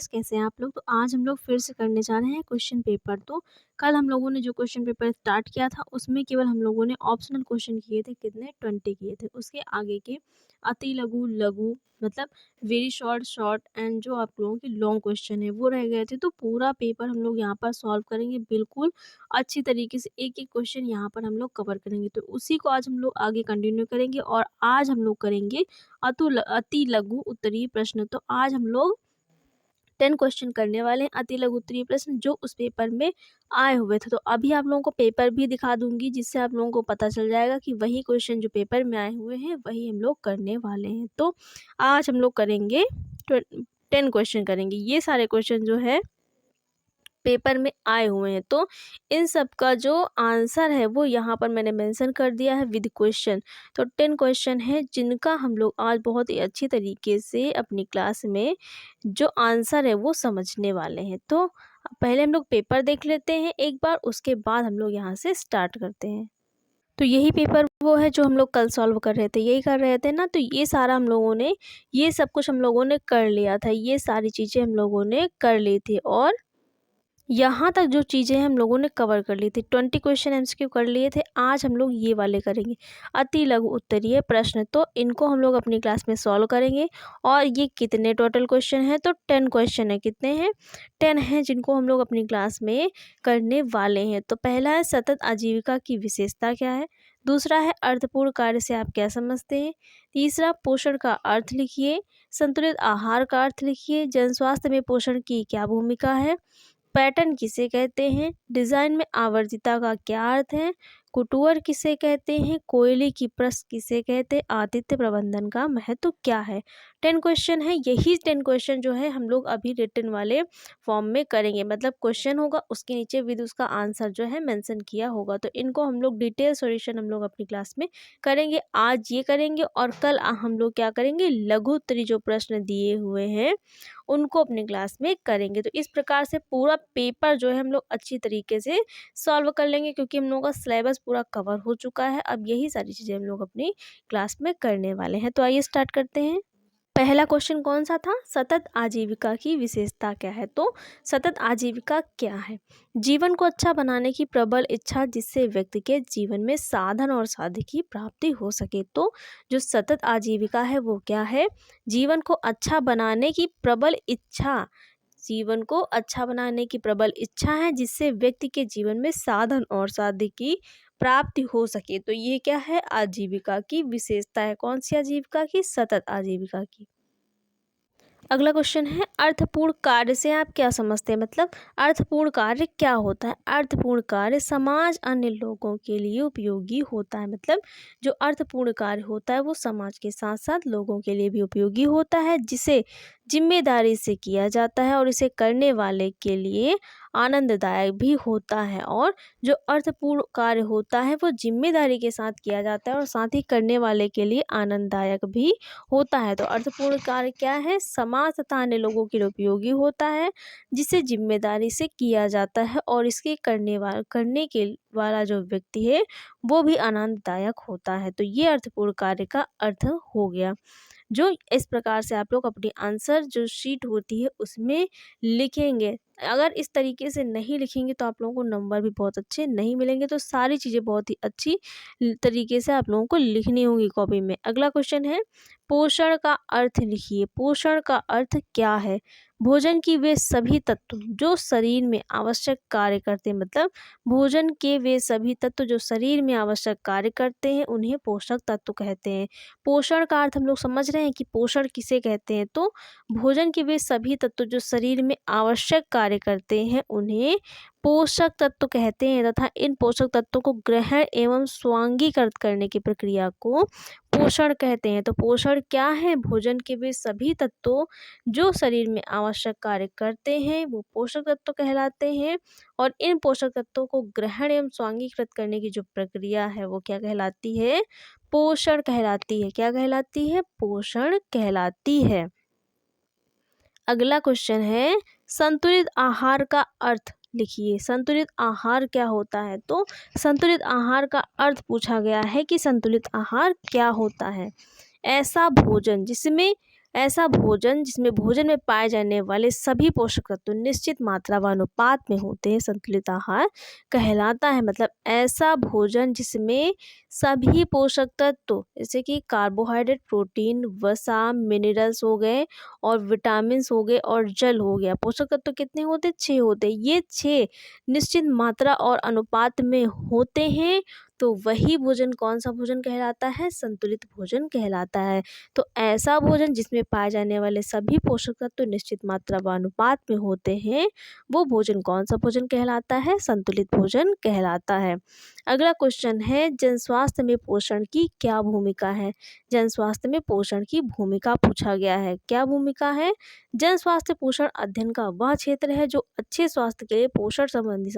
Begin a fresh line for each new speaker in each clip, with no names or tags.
कैसे हैं आप लोग? तो आज हम लोग फिर से करने जा रहे हैं क्वेश्चन पेपर। तो कल हम लोगों ने जो क्वेश्चन पेपर स्टार्ट किया था उसमें केवल हम लोगों ने ऑप्शनल क्वेश्चन किए थे, कितने 20 किए थे। उसके आगे के अति लघु लघु मतलब वेरी शॉर्ट शॉर्ट एंड जो आप लोगों के लॉन्ग क्वेश्चन है वो रह गए थे। तो पूरा पेपर हम लोग यहाँ पर सॉल्व करेंगे बिल्कुल अच्छी तरीके से, एक एक क्वेश्चन यहाँ पर हम लोग कवर करेंगे। तो उसी को आज हम लोग आगे कंटिन्यू करेंगे और आज हम लोग करेंगे अति लघु उत्तरीय प्रश्न। तो आज हम लोग 10 क्वेश्चन करने वाले हैं अति लघु उत्तरीय प्रश्न जो उस पेपर में आए हुए थे। तो अभी आप लोगों को पेपर भी दिखा दूंगी जिससे आप लोगों को पता चल जाएगा कि वही क्वेश्चन जो पेपर में आए हुए हैं वही हम लोग करने वाले हैं। तो आज हम लोग करेंगे 10 क्वेश्चन करेंगे। ये सारे क्वेश्चन जो है पेपर में आए हुए हैं, तो इन सब का जो आंसर है वो यहाँ पर मैंने मेंशन कर दिया है विद क्वेश्चन। तो 10 क्वेश्चन है जिनका हम लोग आज बहुत ही अच्छी तरीके से अपनी क्लास में जो आंसर है वो समझने वाले हैं। तो पहले हम लोग पेपर देख लेते हैं एक बार, उसके बाद हम लोग यहाँ से स्टार्ट करते हैं। तो यही पेपर वो है जो हम लोग कल सॉल्व कर रहे थे, यही कर रहे थे ना। तो ये सारा हम लोगों ने, ये सब कुछ हम लोगों ने कर लिया था, ये सारी चीज़ें हम लोगों ने कर ली थी और यहाँ तक जो चीज़ें हम लोगों ने कवर कर ली थी। 20 क्वेश्चन एमसीक्यू कर लिए थे। आज हम लोग ये वाले करेंगे अति लघु उत्तरीय प्रश्न। तो इनको हम लोग अपनी क्लास में सॉल्व करेंगे। और ये कितने टोटल क्वेश्चन हैं? तो 10 क्वेश्चन है। कितने हैं? 10 हैं जिनको हम लोग अपनी क्लास में करने वाले हैं। तो पहला है सतत आजीविका की विशेषता क्या है। दूसरा है अर्थपूर्ण कार्य से आप क्या समझते हैं। तीसरा पोषण का अर्थ लिखिए। संतुलित आहार का अर्थ लिखिए। जन स्वास्थ्य में पोषण की क्या भूमिका है। पैटर्न किसे कहते हैं। डिज़ाइन में आवर्तिता का क्या अर्थ है। कुटुअर किसे कहते हैं। कोयले की प्रेस किसे कहते हैं। आतिथ्य प्रबंधन का महत्व क्या है। 10 क्वेश्चन है। यही 10 क्वेश्चन जो है हम लोग अभी रिटन वाले फॉर्म में करेंगे, मतलब क्वेश्चन होगा उसके नीचे विद उसका आंसर जो है मेंशन किया होगा। तो इनको हम लोग डिटेल सॉल्यूशन हम लोग अपनी क्लास में करेंगे। आज ये करेंगे और कल हम लोग क्या करेंगे, लघु उत्तरीय जो प्रश्न दिए हुए हैं उनको अपनी क्लास में करेंगे। तो इस प्रकार से पूरा पेपर जो है हम लोग अच्छी तरीके से सॉल्व कर लेंगे, क्योंकि हम लोगों का सिलेबस पूरा कवर हो चुका है। अब यही सारी चीज़ें हम लोग अपनी क्लास में करने वाले हैं। तो आइए स्टार्ट करते हैं। पहला क्वेश्चन कौन सा था? सतत आजीविका की विशेषता क्या है। तो सतत आजीविका क्या है? जीवन को अच्छा बनाने की प्रबल इच्छा जिससे व्यक्ति के जीवन में साधन और साध्य की प्राप्ति हो सके। तो जो सतत आजीविका है वो क्या है? जीवन को अच्छा बनाने की प्रबल इच्छा, जीवन को अच्छा बनाने की प्रबल इच्छा है जिससे व्यक्ति के जीवन में साधन और साध्य की प्राप्ति हो सके। तो ये क्या है? आजीविका की विशेषता है। कौन सी आजीविका की? सतत आजीविका की। अगला क्वेश्चन है अर्थपूर्ण कार्य से आप क्या समझते हैं। मतलब अर्थपूर्ण कार्य क्या होता है। अर्थपूर्ण कार्य समाज अन्य लोगों के लिए उपयोगी होता है। मतलब जो अर्थपूर्ण कार्य होता है वो समाज के साथ साथ लोगों के लिए भी उपयोगी होता है, जिसे जिम्मेदारी से किया जाता है और इसे करने वाले के लिए आनंददायक भी होता है। और जो अर्थपूर्ण कार्य होता है वो जिम्मेदारी के साथ किया जाता है और साथ ही करने वाले के लिए आनंददायक भी होता है। तो अर्थपूर्ण कार्य क्या है? समाज तथा अन्य लोगों के लिए उपयोगी होता है, जिसे जिम्मेदारी से किया जाता है और इसके करने के वाला जो व्यक्ति है वो भी आनंददायक होता है। तो ये अर्थपूर्ण कार्य का अर्थ हो गया। जो इस प्रकार से आप लोग अपनी आंसर जो शीट होती है उसमें लिखेंगे। अगर इस तरीके से नहीं लिखेंगे तो आप लोगों को नंबर भी बहुत अच्छे नहीं मिलेंगे। तो सारी चीज़ें बहुत ही अच्छी तरीके से आप लोगों को लिखनी होगी कॉपी में। अगला क्वेश्चन है पोषण का अर्थ लिखिए। पोषण का अर्थ क्या है? भोजन की वे सभी तत्व जो शरीर में आवश्यक कार्य करते हैं। मतलब भोजन के वे सभी तत्व जो शरीर में आवश्यक कार्य करते हैं उन्हें पोषक तत्व कहते हैं। पोषण का अर्थ हम लोग समझ रहे हैं कि पोषण किसे कहते हैं। तो भोजन के वे सभी तत्व जो शरीर में आवश्यक कार्य करते हैं उन्हें पोषक तत्व कहते हैं, तथा इन पोषक तत्वों को ग्रहण एवं स्वांगीकृत करने की प्रक्रिया को पोषण कहते हैं। तो पोषण क्या है? भोजन के वे सभी तत्वों जो शरीर में आवश्यक कार्य करते हैं वो पोषक तत्व कहलाते हैं, और इन पोषक तत्वों को ग्रहण एवं स्वांगीकृत करने की जो प्रक्रिया है वो क्या कहलाती है? पोषण कहलाती है। क्या कहलाती है? पोषण कहलाती है। अगला क्वेश्चन है संतुलित आहार का अर्थ लिखिए। संतुलित आहार क्या होता है? तो संतुलित आहार का अर्थ पूछा गया है कि संतुलित आहार क्या होता है। ऐसा भोजन जिसमें ऐसा भोजन जिसमें भोजन में पाए जाने वाले सभी पोषक तत्व निश्चित मात्रा व अनुपात में होते हैं संतुलित आहार कहलाता है। मतलब ऐसा भोजन जिसमें सभी पोषक तत्व जैसे कि कार्बोहाइड्रेट, प्रोटीन, वसा, मिनरल्स हो गए और विटामिन्स हो गए और जल हो गया। पोषक तत्व कितने होते? 6 होते हैं। ये 6 निश्चित मात्रा और अनुपात में होते हैं तो वही भोजन कौन सा भोजन कहलाता है? संतुलित भोजन कहलाता है। तो ऐसा भोजन जिसमें पाए जाने वाले सभी पोषक तत्व निश्चित मात्रा व अनुपात में होते हैं वो भोजन कौन सा भोजन कहलाता है? संतुलित भोजन कहलाता है। अगला क्वेश्चन है, जन स्वास्थ्य में पोषण की क्या भूमिका है? जन स्वास्थ्य में पोषण की भूमिका पूछा गया है। क्या भूमिका है? जन स्वास्थ्य पोषण अध्ययन का वह क्षेत्र है जो अच्छे स्वास्थ्य के लिए पोषण संबंधी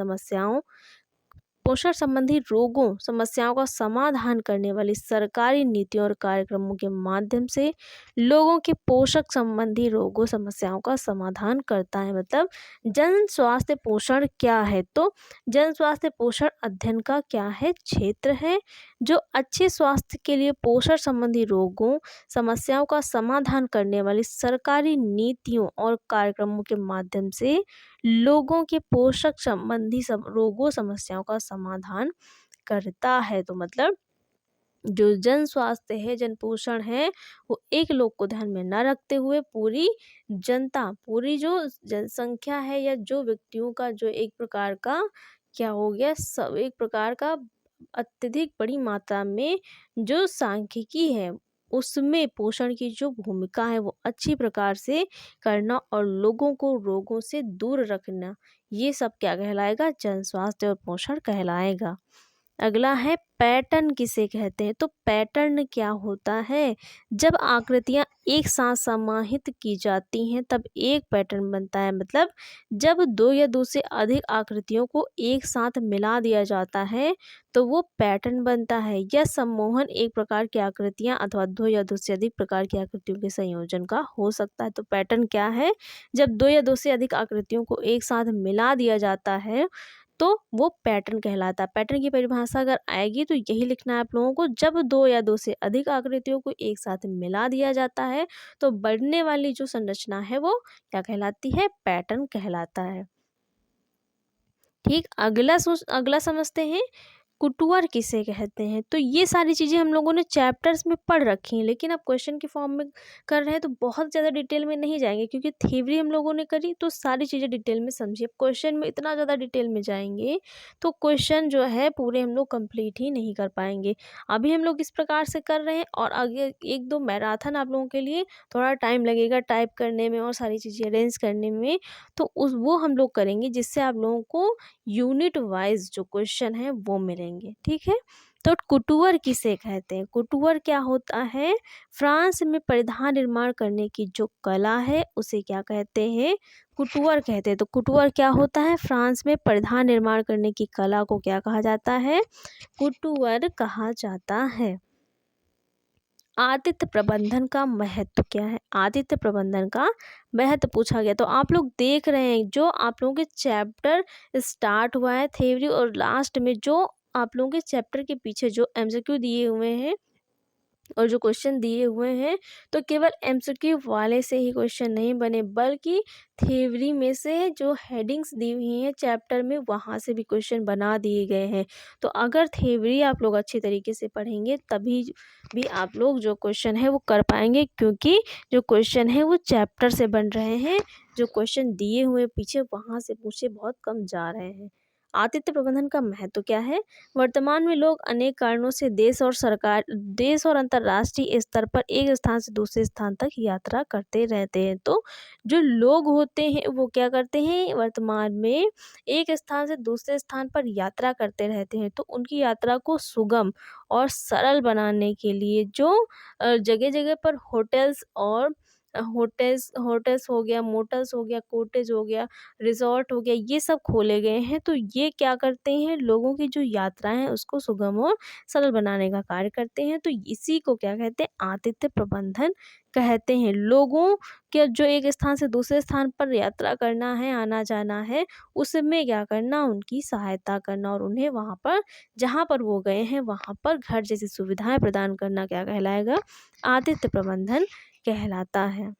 रोगों समस्याओं का समाधान करने वाली सरकारी नीतियों और कार्यक्रमों के माध्यम से लोगों के पोषक संबंधी रोगों समस्याओं का समाधान करता है। मतलब जन स्वास्थ्य पोषण क्या है? तो जन स्वास्थ्य पोषण अध्ययन का क्या है? क्षेत्र है जो अच्छे स्वास्थ्य के लिए पोषण संबंधी रोगों समस्याओं का समाधान करने वाली सरकारी नीतियों और कार्यक्रमों के माध्यम से लोगों के पोषक संबंधी रोगों समस्याओं का समाधान करता है। तो मतलब जो जन स्वास्थ्य है, जन पोषण है, वो एक लोग को ध्यान में न रखते हुए पूरी जनता, पूरी जो जनसंख्या है या जो व्यक्तियों का जो एक प्रकार का क्या हो गया, सब एक प्रकार का अत्यधिक बड़ी मात्रा में जो सांख्यिकी है उसमें पोषण की जो भूमिका है वो अच्छी प्रकार से करना और लोगों को रोगों से दूर रखना, ये सब क्या कहलाएगा? जन स्वास्थ्य और पोषण कहलाएगा। अगला है, पैटर्न किसे कहते हैं? तो पैटर्न क्या होता है? जब आकृतियां एक साथ समाहित की जाती हैं तब एक पैटर्न बनता है। मतलब जब दो या दो से अधिक आकृतियों को एक साथ मिला दिया जाता है तो वो पैटर्न बनता है। यह सम्मोहन एक प्रकार की आकृतियां अथवा दो या दो से अधिक प्रकार की आकृतियों के संयोजन का हो सकता है। तो पैटर्न क्या है? जब दो या दो से अधिक आकृतियों को एक साथ मिला दिया जाता है तो वो पैटर्न कहलाता है। पैटर्न की परिभाषा अगर आएगी तो यही लिखना है आप लोगों को, जब दो या दो से अधिक आकृतियों को एक साथ मिला दिया जाता है तो बनने वाली जो संरचना है वो क्या कहलाती है? पैटर्न कहलाता है। ठीक, अगला समझते हैं, कुटुअर किसे कहते हैं? तो ये सारी चीज़ें हम लोगों ने चैप्टर्स में पढ़ रखी हैं लेकिन अब क्वेश्चन के फॉर्म में कर रहे हैं तो बहुत ज़्यादा डिटेल में नहीं जाएंगे क्योंकि थ्योरी हम लोगों ने करी तो सारी चीज़ें डिटेल में समझिए। अब क्वेश्चन में इतना ज़्यादा डिटेल में जाएंगे तो क्वेश्चन जो है पूरे हम लोग कंप्लीट ही नहीं कर पाएंगे। अभी हम लोग इस प्रकार से कर रहे हैं और आगे एक दो मैराथन आप लोगों के लिए थोड़ा टाइम लगेगा टाइप करने में और सारी चीज़ें अरेंज करने में, तो वो हम लोग करेंगे जिससे आप लोगों को यूनिट वाइज जो क्वेश्चन है वो मिलेंगे। ठीक है, तो कुटुअर किसे कहते हैं? कुटुअर क्या होता है? फ्रांस में परिधान निर्माण करने की जो कला है उसे क्या कहते हैं? कुटुअर कहते हैं। तो कुटुअर क्या होता है? फ्रांस में परिधान निर्माण करने की कला को क्या कहा जाता है? कुटुअर कहा जाता है। आतिथ्य प्रबंधन का महत्व क्या है? आतिथ्य प्रबंधन का महत्व पूछा गया। तो आप लोग देख रहे हैं जो आप लोगों के चैप्टर स्टार्ट हुआ है थ्योरी और लास्ट में जो आप लोगों के चैप्टर के पीछे जो एमसीक्यू दिए हुए हैं और जो क्वेश्चन दिए हुए हैं तो केवल एमसीक्यू वाले से ही क्वेश्चन नहीं बने बल्कि थ्योरी में से जो हेडिंग्स दी हुई हैं चैप्टर में वहाँ से भी क्वेश्चन बना दिए गए हैं। तो अगर थ्योरी आप लोग अच्छी तरीके से पढ़ेंगे तभी भी आप लोग जो क्वेश्चन है वो कर पाएंगे क्योंकि जो क्वेश्चन है वो चैप्टर से बन रहे हैं। जो क्वेश्चन दिए हुए पीछे वहाँ से पूछे बहुत कम जा रहे हैं। आतिथ्य प्रबंधन का महत्व क्या है? वर्तमान में लोग अनेक कारणों से देश और अंतर्राष्ट्रीय स्तर पर एक स्थान से दूसरे स्थान तक यात्रा करते रहते हैं। तो जो लोग होते हैं वो क्या करते हैं? वर्तमान में एक स्थान से दूसरे स्थान पर यात्रा करते रहते हैं। तो उनकी यात्रा को सुगम और सरल बनाने के लिए जो जगह जगह पर होटल्स हो गया, मोटल्स हो गया, कॉटेज हो गया, रिज़ॉर्ट हो गया, ये सब खोले गए हैं। तो ये क्या करते हैं? लोगों की जो यात्राएं हैं उसको सुगम और सरल बनाने का कार्य करते हैं। तो इसी को क्या कहते हैं? आतिथ्य प्रबंधन कहते हैं। लोगों के जो एक स्थान से दूसरे स्थान पर यात्रा करना है, आना जाना है, उसमें क्या करना? उनकी सहायता करना और उन्हें वहाँ पर जहाँ पर वो गए हैं वहाँ पर घर जैसी सुविधाएं प्रदान करना क्या कहलाएगा? आतिथ्य प्रबंधन कहलाता है।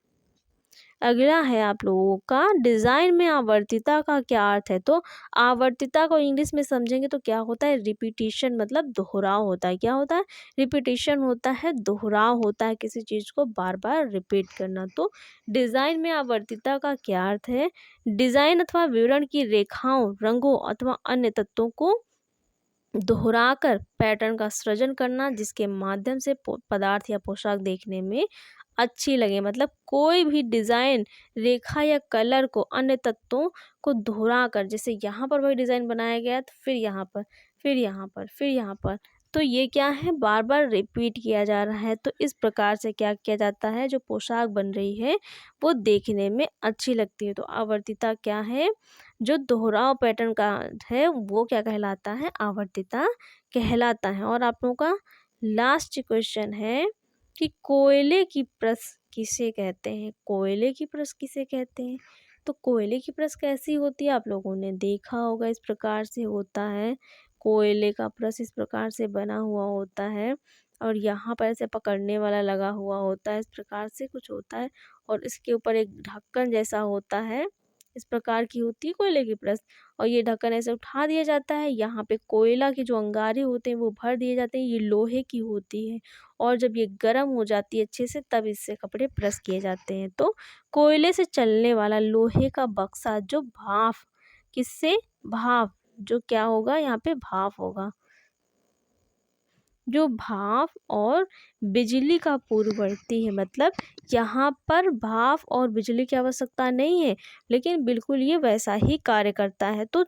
अगला है आप लोगों का डिज़ाइन में आवर्तिता का क्या अर्थ है। तो आवर्तिता को इंग्लिश में समझेंगे तो क्या होता है, रिपीटिशन मतलब दोहराव होता है। क्या होता है, रिपीटिशन होता है, दोहराव होता है, किसी चीज़ को बार बार रिपीट करना। तो डिज़ाइन में आवर्तिता का क्या अर्थ है, डिज़ाइन अथवा विवरण की रेखाओं, रंगों अथवा अन्य तत्वों को दोहराकर पैटर्न का सृजन करना, जिसके माध्यम से पदार्थ या पोशाक देखने में अच्छी लगे। मतलब कोई भी डिज़ाइन, रेखा या कलर को अन्य तत्वों को दोहरा कर, जैसे यहाँ पर वही डिज़ाइन बनाया गया तो फिर यहाँ पर, फिर यहाँ पर, फिर यहाँ पर, तो ये क्या है, बार बार रिपीट किया जा रहा है। तो इस प्रकार से क्या किया जाता है, जो पोशाक बन रही है वो देखने में अच्छी लगती है। तो आवर्तिता क्या है, जो दोहराव पैटर्न का है वो क्या कहलाता है, आवर्तिता कहलाता है। और आप लोगों का लास्ट क्वेश्चन है कि कोयले की प्रेस किसे कहते हैं। कोयले की प्रेस किसे कहते हैं। तो कोयले की प्रेस कैसी होती है, आप लोगों ने देखा होगा, इस प्रकार से होता है। कोयले का प्रेस इस प्रकार से बना हुआ होता है और यहाँ पर ऐसे पकड़ने वाला लगा हुआ होता है, इस प्रकार से कुछ होता है और इसके ऊपर एक ढक्कन जैसा होता है, इस प्रकार की होती है कोयले की प्रेस। और ये ढक्कन ऐसे उठा दिया जाता है, यहाँ पे कोयला के जो अंगारे होते हैं वो भर दिए जाते हैं, ये लोहे की होती है और जब ये गर्म हो जाती है अच्छे से तब इससे कपड़े प्रेस किए जाते हैं। तो कोयले से चलने वाला लोहे का बक्सा जो भाप, किससे, भाप, जो क्या होगा यहाँ पे, भाप होगा, जो भाप और बिजली का पूर्ववर्ती है। मतलब यहाँ पर भाप और बिजली की आवश्यकता नहीं है, लेकिन बिल्कुल ये वैसा ही कार्य करता है। तो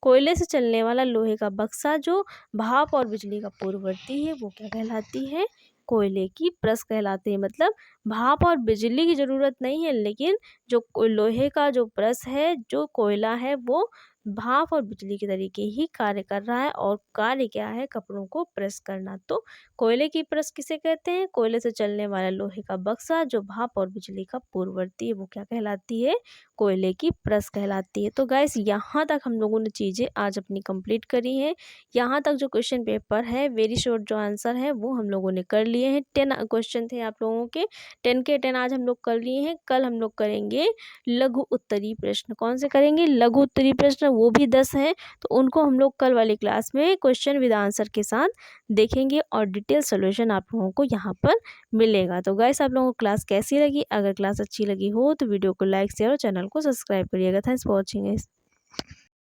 कोयले से चलने वाला लोहे का बक्सा जो भाप और बिजली का पूर्ववर्ती है वो क्या कहलाती है, कोयले की प्रेस कहलाती है। मतलब भाप और बिजली की ज़रूरत नहीं है, लेकिन जो लोहे का जो प्रेस है, जो कोयला है, वो भाप और बिजली के तरीके ही कार्य कर रहा है और कार्य क्या है, कपड़ों को प्रेस करना। तो कोयले की प्रेस किसे कहते हैं, कोयले से चलने वाला लोहे का बक्सा जो भाप और बिजली का पूर्ववर्ती है वो क्या कहलाती है, कोयले की प्रेस कहलाती है। तो गाइस यहाँ तक हम लोगों ने चीज़ें आज अपनी कंप्लीट करी हैं। यहाँ तक जो क्वेश्चन पेपर है, वेरी शॉर्ट जो आंसर है वो हम लोगों ने कर लिए हैं। 10 क्वेश्चन थे आप लोगों के, 10 के 10 आज हम लोग कर लिए हैं। कल हम लोग करेंगे लघु उत्तरीय प्रश्न। कौन से करेंगे, लघु उत्तरीय प्रश्न, वो भी 10 हैं। तो उनको हम लोग कल वाली क्लास में क्वेश्चन विद आंसर के साथ देखेंगे और डिटेल सोल्यूशन आप लोगों को यहाँ पर मिलेगा। तो गाइस आप लोगों को क्लास कैसी लगी, अगर क्लास अच्छी लगी हो तो वीडियो को लाइक शेयर और चैनल को सब्सक्राइब करिएगा। Thanks for watching guys.